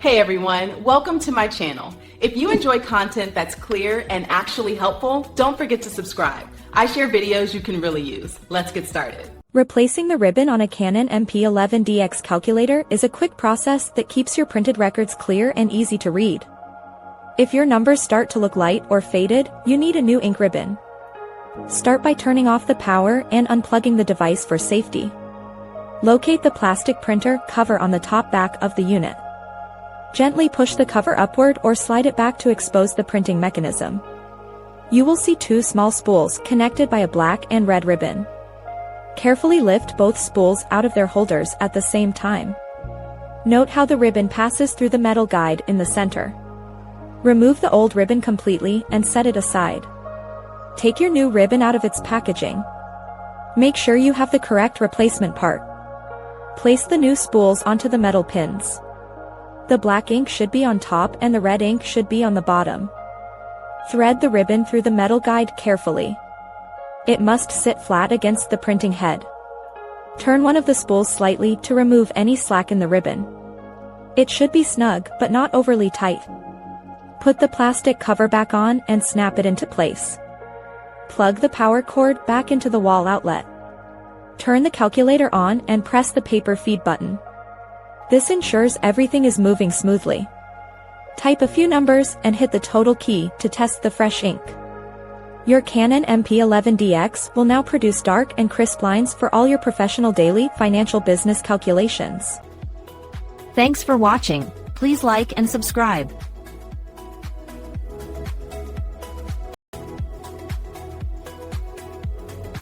Hey everyone, welcome to my channel. If you enjoy content that's clear and actually helpful, don't forget to subscribe. I share videos you can really use. Let's get started. Replacing the ribbon on a Canon MP11DX calculator is a quick process that keeps your printed records clear and easy to read. If your numbers start to look light or faded, you need a new ink ribbon. Start by turning off the power and unplugging the device for safety. Locate the plastic printer cover on the top back of the unit. Gently push the cover upward or slide it back to expose the printing mechanism. You will see two small spools connected by a black and red ribbon. Carefully lift both spools out of their holders at the same time. Note how the ribbon passes through the metal guide in the center. Remove the old ribbon completely and set it aside. Take your new ribbon out of its packaging. Make sure you have the correct replacement part. Place the new spools onto the metal pins. The black ink should be on top and the red ink should be on the bottom. Thread the ribbon through the metal guide carefully. It must sit flat against the printing head. Turn one of the spools slightly to remove any slack in the ribbon. It should be snug but not overly tight. Put the plastic cover back on and snap it into place. Plug the power cord back into the wall outlet. Turn the calculator on and press the paper feed button. This ensures everything is moving smoothly. Type a few numbers and hit the total key to test the fresh ink. Your Canon MP11DX will now produce dark and crisp lines for all your professional daily financial business calculations. Thanks for watching. Please like and subscribe.